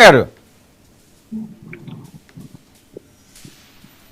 గారు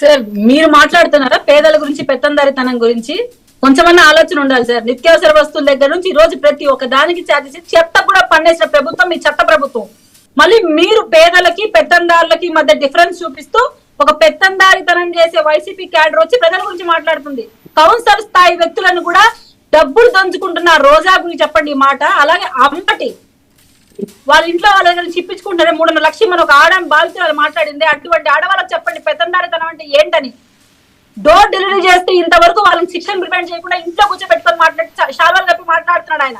సార్ మీరు మాట్లాడుతున్నారా పేదల గురించి, పెత్తందారితనం గురించి? కొంచెమన్నా ఆలోచన ఉండాలి సార్. నిత్యావసర వస్తువుల దగ్గర నుంచి ఈ రోజు ప్రతి ఒక్క దానికి ఛార్జెస్, చెత్త కూడా పన్నేసిన ప్రభుత్వం మీ చెత్త ప్రభుత్వం. మళ్ళీ మీరు పేదలకి పెత్తందారులకి మధ్య డిఫరెన్స్ చూపిస్తూ ఒక పెత్తందారితనం చేసే వైసీపీ క్యాడర్ వచ్చి ప్రజల గురించి మాట్లాడుతుంది. కౌన్సిలర్ స్థాయి వ్యక్తులను కూడా డబ్బులు దంచుకుంటున్న రోజా గురించి చెప్పండి ఈ మాట. అలాగే అంబటి వాళ్ళ ఇంట్లో వాళ్ళ దగ్గర చిప్పించుకుంటారే 3.5 లక్షలు మన ఒక బాధితురాలు మాట్లాడింది. అటువంటి ఆడవాళ్ళకి చెప్పండి పెత్తందారితనం అంటే ఏంటని. డోర్ డెలివరీ చేస్తే ఇంతవరకు వాళ్ళని శిక్షణ ప్రివెంట్ చేయకుండా ఇంట్లో కూర్చోబెట్టుకొని మాట్లాడి శాల్వాలు కప్పి మాట్లాడుతున్నాడు ఆయన.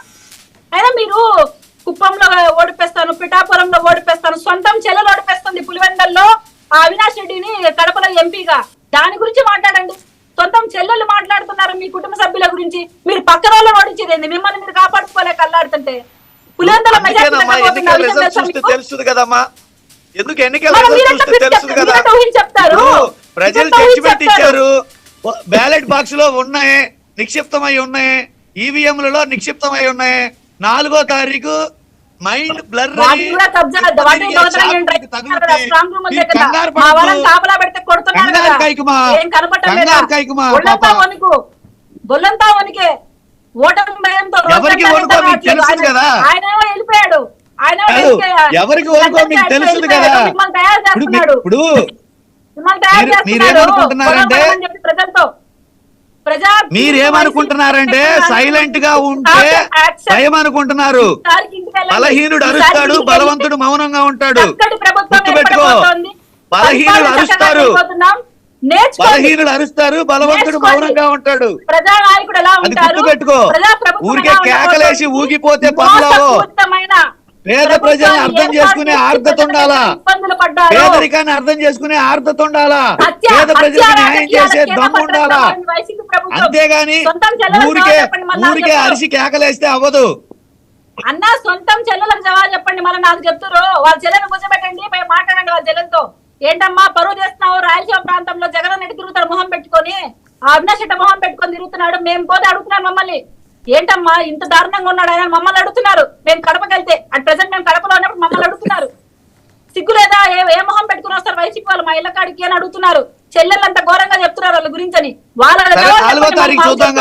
అయినా మీరు కుప్పంలో ఓడిపేస్తాను, పిఠాపురంలో ఓడిపేస్తాను, సొంతం చెల్లెలు ఓడిపేస్తుంది పులివెందల్లో అవినాష్ రెడ్డిని కడపలో ఎంపీగా. దాని గురించి మాట్లాడండి. సొంతం చెల్లెలు మాట్లాడుతున్నారు మీ కుటుంబ సభ్యుల గురించి. మీరు పక్కన వాళ్ళని ఓడించేది మిమ్మల్ని మీరు కాపాడుకోలేక అల్లాడుతుంటే తెలుస్తుంది కదమ్మా, ఎందుకు ఎన్నికల తెలుస్తుంది కదా. ప్రజలు జడ్జిమెంట్ ఇచ్చారు, బ్యాలెట్ బాక్స్ లో ఉన్నాయి, నిక్షిప్తమై ఉన్నాయి, ఈవీఎంలలో నిక్షిప్తమై ఉన్నాయి. 4వ తారీఖు మైండ్ బ్లర్ బొల్లంతా వనికే ఓటమి భయంతో ఎవరికి వనుకో మీకు తెలుస్తుంది కదా. ఆయన వెళ్ళిపోయాడు. ఆయన ఎవరికి వనుకో మీకు తెలుస్తుంది కదా. ఇప్పుడు మీరేమనుకుంటున్నారంటే మీరేమనుకుంటున్నారంటే సైలెంట్ గా ఉంటే భయం అనుకుంటున్నారు. బలహీనుడు అరుస్తాడు, బలవంతుడు మౌనంగా ఉంటాడు. గుర్తుపెట్టుకో, బలహీనుడు అరుస్తారు, బలహీనుడు అరుస్తారు, బలవంతుడు మౌనంగా ఉంటాడు. అది గుర్తుపెట్టుకో. ఊరికే కేకలేసి ఊగిపోతే పనులవో. పేద ప్రజల్ని అర్థం చేసుకునే ఆర్ద్రత ఉండాలా, పేదరికాన్ని అర్థం చేసుకునే ఆర్ద్రత ఉండాలా, పేద ప్రజలకు న్యాయం చేసే దమ్ము ఉండాలా. అంతేగాని ఊరికే అరిసి కేకలేస్తే అవ్వదు. అన్న సొంతం చెల్లెలకు జవాబు చెప్పండి. మళ్ళీ నాకు చెప్తారు వాళ్ళ చెల్లెని కూర్చోబెట్టండి, మాట్లాడండి వాళ్ళ చెల్లెలతో. ఏంటమ్మా పరువు చేస్తున్నావు? రాయలసీమ ప్రాంతంలో జగన్ ఎటు తిరుగుతాడు మొహం పెట్టుకొని, అవినాష్ రెడ్డి మొహం పెట్టుకొని తిరుగుతున్నాడు. మేము పోతే అడుగుతున్నాను మమ్మల్ని, ఏంటమ్మా ఇంత దారుణంగా ఉన్నాడు ఆయన మమ్మల్ని అడుగుతున్నారు. మేము కడపకి వెళ్తే అట్ ప్రెసెంట్ మేము కడపలో ఉన్నప్పుడు మమ్మల్ని అడుగుతున్నారు. సిగ్గు లేదా? ఏ మొహం పెట్టుకుని వస్తారు వైసీపీ వాళ్ళు మా ఇళ్ళ కాడికి అని అడుగుతున్నారు. చెల్లెలు అంత ఘోరంగా చెప్తున్నారు వాళ్ళ గురించి అని. వాళ్ళ 4వ తారీఖు చూద్దాం,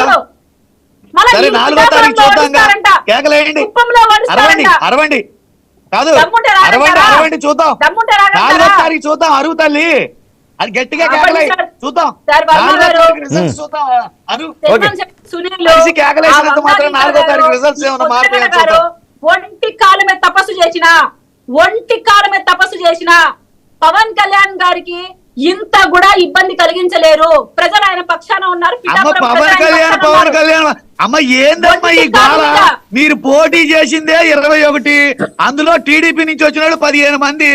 4వ తారీఖు చూద్దాం. కేకలేయండి, అరవండి కాదు, అరవండి చూద్దాం. 4వ తారీఖు చూద్దాం. అరువు తల్లి, అది గట్టిగా కేకలే చూద్దాం. 4వ తారీఖు రిజల్ట్స్ చూద్దాం. కేకలేసినంత మాత్రం 4వ తారీఖు రిజల్ట్స్ ఏమన్నా మారుతాయని చూద్దాం. ఒంటి కాలు మీద తపస్సు చేసిన పవన్ కళ్యాణ్ గారికి ఇంత కూడా ఇబ్బంది కలిగించలేరు. ప్రజలు ఆయన పక్షాన ఉన్నారు. పవన్ కళ్యాణ్ అమ్మ ఏందమ్మా ఈ గోళ? మీరు పోటీ చేసిందే 21, అందులో టీడీపీ నుంచి వచ్చిన 15 మంది,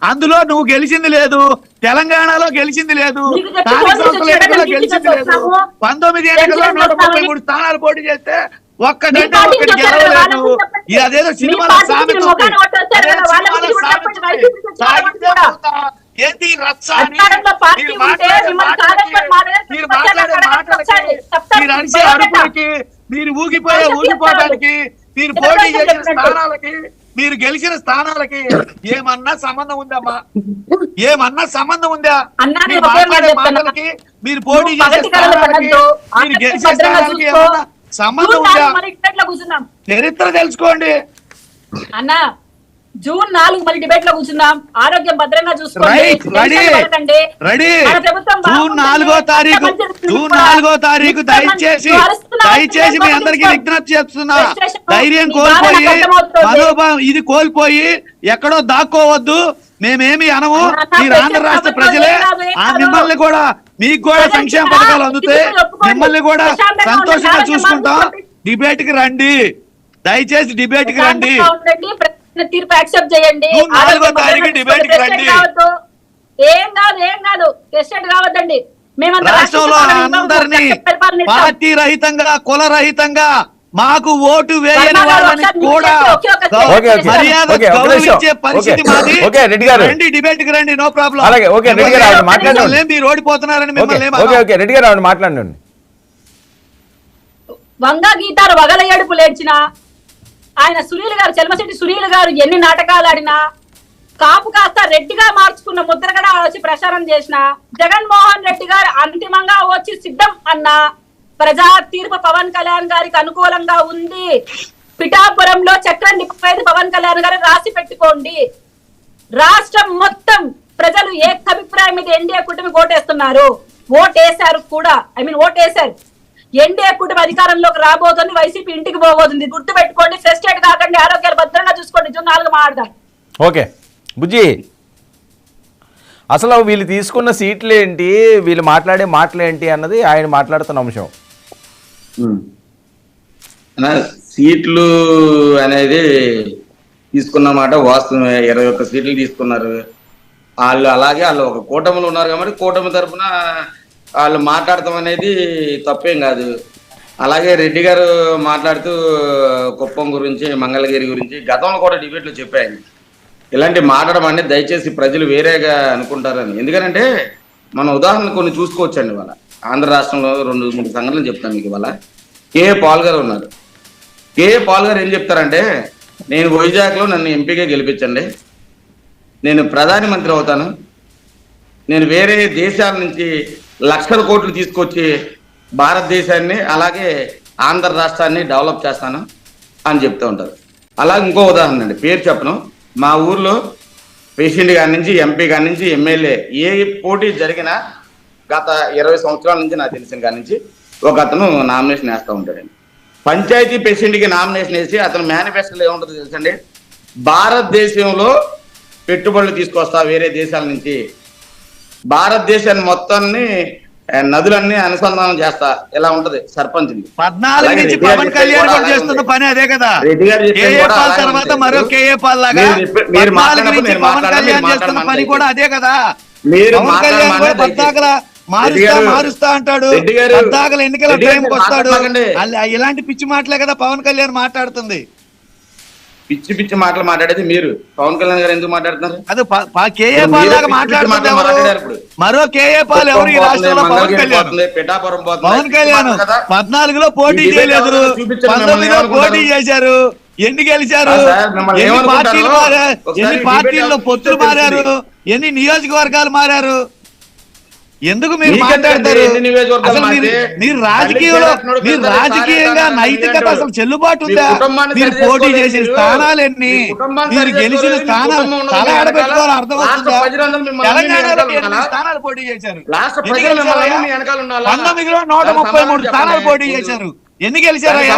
అందులో నువ్వు గెలిచింది లేదు. తెలంగాణలో గెలిచింది లేదు, స్థానిక సంస్థల ఎన్నికల్లో గెలిచింది లేదు. 19 ఎన్నికల్లో 133 స్థానాలు పోటీ చేస్తే ఒక్కటంటే ఒక్కటి గెలవలేదు. అదేదో సినిమాలో సామెత ఏంటి రచ్చ అని మీరు మాట్లాడే మీరు అరిసే అరుపులకి, మీరు ఊగిపోవడానికి, మీరు పోటీ చేసిన స్థానాలకి, మీరు గెలిచిన స్థానాలకి ఏమన్నా సంబంధం ఉందమ్మా? ఏమన్నా సంబంధం ఉందా? మీరు మాట్లాడే మాటలకి, మీరు పోటీ చేసే స్థానాలకి, మీరు గెలిచిన స్థానాలకి ఏమన్నా సంబంధం ఉందా? చరిత్ర తెలుసుకోండి అన్న. జూన్ 4 మళ్ళీ డిబేట్ లో కూర్చుందాం. ఆరోగ్యం భద్రంగా చూసుకోండి. జూన్ 4వ తారీఖు దయచేసి మీ అందరికీ విజ్ఞప్తి చేస్తున్నా. ధైర్యం కోల్పోయి, మనోభావం ఇది కోల్పోయి ఎక్కడో దాక్కోవద్దు. మేమేమి అనము. మీరు ఆంధ్ర రాష్ట్ర ప్రజలే. మిమ్మల్ని కూడా, మీకు కూడా సంక్షేమ పథకాలు అందుతాయి. మిమ్మల్ని కూడా సంతోషంగా చూసుకుంటాం. డిబేట్ కి రండి, దయచేసి డిబేట్ కి రండి. తీర్పు యాక్సెప్ట్ చేయండి. 4వ తారీఖు డిబేట్ కి రండి. ఏం కాదు ఎస్టేట్ కావద్దండి. రాష్ట్రంలో అందరినీ పార్టీ రహితంగా, కుల రహితంగా, మాకు ఓటు వేయని వాళ్ళని కూడా మర్యాద గౌరవించే పరిస్థితి మాది. రండి, డిబేట్ కి రండి, నో ప్రాబ్లం. మీరు ఓడిపోతున్నారని మిమ్మల్ని మాట్లాడండి. వంగా గీతాలు వగల ఏడుపు లేడ్చిన ఆయన సునీల్ గారు, చెల్మశెట్టి సునీల్ గారు ఎన్ని నాటకాలు ఆడినా, కాపు కాస్త రెడ్డిగా మార్చుకున్న ముద్రగడ వచ్చి ప్రచారం చేసిన జగన్మోహన్ రెడ్డి గారు అంతిమంగా వచ్చి సిద్ధం అన్న ప్రజా తీర్పు పవన్ కళ్యాణ్ గారికి అనుకూలంగా ఉంది. పిఠాపురంలో చక్రం నిప్పేది పవన్ కళ్యాణ్ గారు రాసి పెట్టుకోండి. రాష్ట్రం మొత్తం ప్రజలు ఏకాభిప్రాయం మీద ఎన్డీఏ కూటమి ఓటేస్తున్నారు. ఓటేశారు కూడా, ఓటేశారు. ఎన్డీఏ కూటమి అధికారంలోకి రాబోతుంది, వైసీపీ ఇంటికి పోబోతుంది. గుర్తు పెట్టుకోండి, ఫ్రస్ట్రేట్ కాకండి, ఆరోగ్యాలు భద్రంగా చూసుకోండి. జూన్ 4 మాట్లాడదాం. ఓకే బుజ్జి, అసలు వీళ్ళు తీసుకున్న సీట్లు ఏంటి, వీళ్ళు మాట్లాడే మాటలేంటి అన్నది ఆయన మాట్లాడుతున్న అంశం. సీట్లు అనేది తీసుకున్నమాట వాస్తవమే. 21 సీట్లు తీసుకున్నారు వాళ్ళు. అలాగే వాళ్ళు ఒక కూటమిలో ఉన్నారు కాబట్టి కూటమి తరఫున వాళ్ళు మాట్లాడటం అనేది తప్పేం కాదు. అలాగే రెడ్డి గారు మాట్లాడుతూ కుప్పం గురించి, మంగళగిరి గురించి గతంలో కూడా డిబేట్లో చెప్పాను. ఇలాంటి మాట్లాడడం అనేది దయచేసి ప్రజలు వేరేగా అనుకుంటారని. ఎందుకంటే మన ఉదాహరణ కొన్ని చూసుకోవచ్చండి. ఇవాళ ఆంధ్ర రాష్ట్రంలో 2-3 సంఘటనలు చెప్తాను మీకు. ఇవాళ కేఏ పాల్ గారు ఉన్నారు. కేఏ పాల్ గారు ఏం చెప్తారంటే, నేను వైజాగ్లో నన్ను ఎంపీగా గెలిపించండి, నేను ప్రధానమంత్రి అవుతాను, నేను వేరే దేశాల నుంచి లక్షల కోట్లు తీసుకొచ్చి భారతదేశాన్ని అలాగే ఆంధ్ర రాష్ట్రాన్ని డెవలప్ చేస్తాను అని చెప్తూ ఉంటారు. అలాగే ఇంకో ఉదాహరణ అండి, పేరు చెప్పను. మా ఊర్లో ప్రెసిడెంట్ గారి నుంచి, ఎంపీ గారి నుంచి, ఎమ్మెల్యే ఏ పోటీ జరిగినా గత 20 సంవత్సరాల నుంచి నాకు తెలిసిన కాడి నుంచి ఒక అతను నామినేషన్ వేస్తూ ఉంటాడండి. పంచాయతీ ప్రెసిడెంట్కి నామినేషన్ వేసి అతను మేనిఫెస్టోలో ఏముంటుందో తెలుసండి, భారతదేశంలో పెట్టుబడులు తీసుకొస్తా వేరే దేశాల నుంచి, భారతదేశాన్ని మొత్తాన్ని నదులన్నీ అనుసంధానం చేస్తా, ఇలా ఉంటది సర్పంచ్. 14 నుంచి పవన్ కళ్యాణ్ కూడా చేస్తున్న పని అదే కదా. తర్వాత మరో కేఏ పాల్ లాగా 14 నుంచి పవన్ కళ్యాణ్ చేస్తున్న పని కూడా అదే కదా. పవన్ కళ్యాణ్ కూడా 14 మారుస్తా అంటాడు, 14 ఎన్నికల టైంకి వస్తాడు. ఇలాంటి పిచ్చి మాటలే కదా పవన్ కళ్యాణ్ మాట్లాడుతుంది. పిచ్చి పిచ్చి మాటలు మాట్లాడేది మీరు. పవన్ కళ్యాణ్ గారు ఎందుకు మాట్లాడుతున్నారు? అది కేఏ పాల్ లాగా మాట్లాడుతున్నారు. మరో కేఏ పాల్ ఎవరు ఈ రాష్ట్రంలో? పవన్ కళ్యాణ్. పిఠాపురం పవన్ కళ్యాణ్ 14లో పోటీ చేయలేదు, 19లో పోటీ చేశారు. ఎన్ని గెలిచారు? ఎన్ని పార్టీల్లో పొత్తులు మారారు? ఎన్ని నియోజకవర్గాలు మారారు? ఎందుకు మీరు మాట్లాడతారు? అసలు మీరు రాజకీయంగా నైతికత అసలు చెల్లుబాటు ఉందా? మీరు పోటీ చేసే స్థానాలు ఎన్ని, మీరు గెలిచిన స్థానాలు చాలా ఆడబెట్టుకోవాలి, అర్థమవుతుందా? తెలంగాణలో 8 స్థానాలు పోటీ చేశారు, 19లో 133 స్థానాలు పోటీ చేశారు. ఎన్ని గెలిచారయ్యా?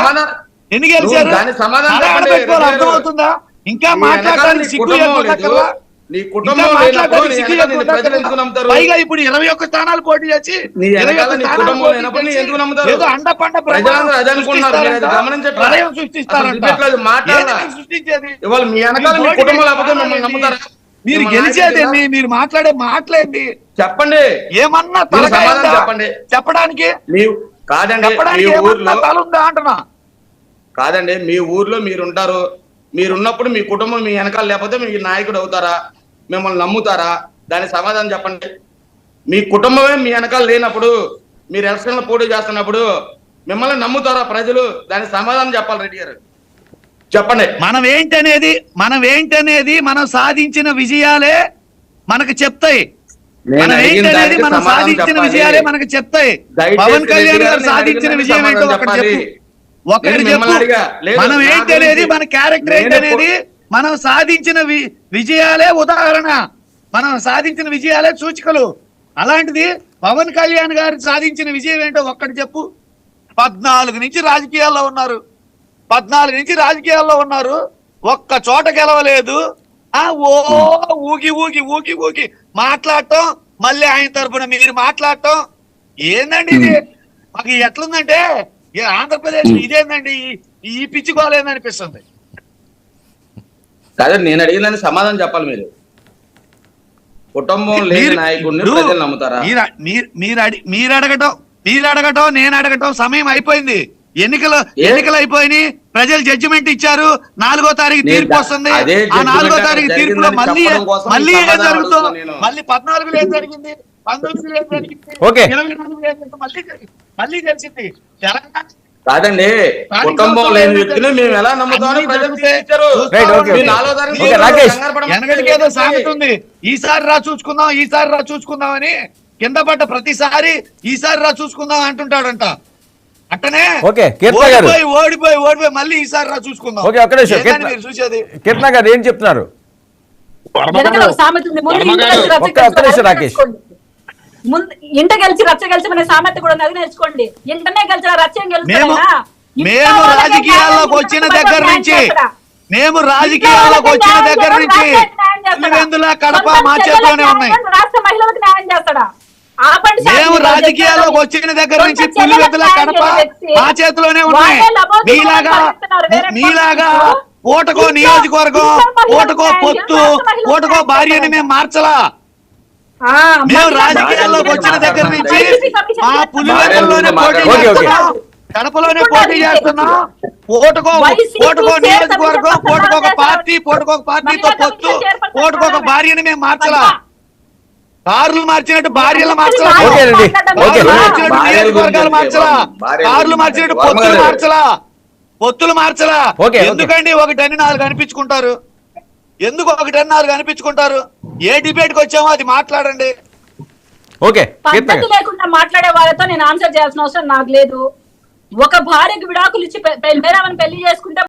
ఎన్ని గెలిచారు? చాలా ఆడబెట్టుకోవాలి, అర్థమవుతుందా? ఇంకా మాట్లాడడానికి సిగ్గు లేకుండా, పైగా ఇప్పుడు 21 స్థానాలు పోటీ చేసి ప్రళయం సృష్టిస్తారంట. మీరు గెలిచేదేంటి? మీరు మాట్లాడే మాటలేంటి? చెప్పండి. ఏమన్నా చెప్పండి చెప్పడానికి. తలుందా అంటున్నా. కాదండి, మీ ఊర్లో మీరుంటారు, మీరున్నప్పుడు మీ కుటుంబం మీ వెనకాల లేకపోతే మీ నాయకుడు అవుతారా? మిమ్మల్ని నమ్ముతారా? దానికి సమాధానం చెప్పండి. మీ కుటుంబమే మీ వెనకాల లేనప్పుడు, మీరు ఎలక్షన్లో పోటీ చేస్తున్నప్పుడు మిమ్మల్ని నమ్ముతారా ప్రజలు? దానికి సమాధానం చెప్పాలి రెడ్డి గారు, చెప్పండి. మనం ఏంటనేది మనం సాధించిన విజయాలే మనకు చెప్తాయి. మనం ఏంటనేది మనం సాధించిన విజయాలే మనకు చెప్తాయి. పవన్ కళ్యాణ్ గారు సాధించిన విజయం ఏంటో ఒకటి చెప్పు. మనం ఏంటనేది, మన క్యారెక్టర్ ఏంటనేది, మనం సాధించిన విజయాలే ఉదాహరణ, మనం సాధించిన విజయాలే సూచికలు. అలాంటిది పవన్ కళ్యాణ్ గారు సాధించిన విజయం ఏంటో ఒక్కటి చెప్పు. 14 నుంచి రాజకీయాల్లో ఉన్నారు, ఒక్క చోట గెలవలేదు. ఊగి ఊగి ఊగి ఊగి మాట్లాడటం, మళ్ళీ ఆయన తరఫున మీరు మాట్లాడటం ఏందండి ఇది? మాకు ఎట్లుందంటే ఆంధ్రప్రదేశ్ ఇదేందండి, ఈ పిచ్చిగోలేందనిపిస్తుంది. కాదు, నేను అడిగిన సమాధానం చెప్పాలి మీరు. కుటుంబం లేని నాయకుడిని ప్రజలు నమ్ముతారా? మీరు అడగటం నేను అడగటం సమయం అయిపోయింది. ఎన్నికలు అయిపోయినాయి, ప్రజలు జడ్జిమెంట్ ఇచ్చారు. 4వ తారీఖు తీర్పు వస్తుంది. ఆ 4వ తారీఖు తీర్పులో మళ్ళీ ఏం జరుగుతుందో, మళ్ళీ 14లో ఏం జరిగింది, 19లో ఏం జరిగింది, 24లో ఏం జరిగింది, మళ్ళీ తెలిసింది. తెలంగాణ కాదండి, కుటుంబం లేని వ్యక్తిని మేము ఎలా నమ్ముతామని ప్రజలు తీర్చిచ్చారు. రైట్, ఓకే, మీ ఓకే. నాలుగో తారీఖు ఓకే, రాకేష్. కంగారు పడమని వెనకటికి ఏదో సామెత ఉంది, ఈసారి రా చూసుకుందాం అని కింద పడ్డ ప్రతిసారి ఈసారి రా చూసుకుందాం అంటుంటాడంట. అట్టనే ఓకే, కీర్తన గారు. ఓడిపోయి మళ్ళీ ఈసారి రా చూసుకుందాం. ఓకే, ఒక్క నిమిషం. ఏంటని మీరు చూసేది? కీర్తన గారు ఏం చెప్తున్నారు? వెనకాల ఒక సామెత ఉంది, ముందు ఇంటికి వెళ్ళి రచ్చ ఒక్క నిమిషం రాకేష్. నేర్చుకోండి. ముందు ఇంట గెలిచి రచ్చ గెలిచమనే సామెత కూడా ఉంది, అది నేర్చుకోండి. ఇంటనే గెలిచి రచ్చ ఏం గెలుస్తారా? మేము రాజకీయాల్లోకి వచ్చిన దగ్గర నుంచి పులివెందుల, కడప మా చేతిలోనే ఉన్నాయి. రాష్ట్ర మహిళలకు న్యాయం చేస్తాడా? ఆపండి సార్, మేము మీరు రాజకీయాల్లోకి వచ్చిన దగ్గర నుంచి పులివెందుల, కడప మా చేతిలోనే ఉన్నాయి. మీలాగా పూటకో నియోజకవర్గం, పూటకో పొత్తు, పూటకో భార్యని మేము మార్చలా. మేము రాజకీయాల్లోకి వచ్చిన దగ్గర నుంచి మా పులివెందులలోనే పోటీ చేస్తున్నాం, కడపలోనే పోటీ చేస్తున్నాం. పూటకో నియోజకవర్గం, పూటకొక పార్టీతో పొత్తు, పూటకొక భార్యని మేము మార్చలా. కార్లు మార్చినట్టు భార్యలు మార్చలా, ఓకేనండి, ఓకే. మార్చినట్టు నియోజకవర్గాలు మార్చలా, కార్లు మార్చినట్టు పొత్తులు మార్చలా. ఓకే. ఎందుకండి 1-4 అనిపించుకుంటారు? ఎందుకు 1-4 అనిపించుకుంటారు? ఏ డిబేట్ కి వచ్చామో అది మాట్లాడండి. ఓకే, పద్ధతి లేకుండా మాట్లాడే వాళ్ళతో నేను ఆన్సర్ చేయాల్సిన అవసరం నాకు లేదు. ఒక భార్యకు విడాకులు ఇచ్చి పెళ్లి చేసుకుంటే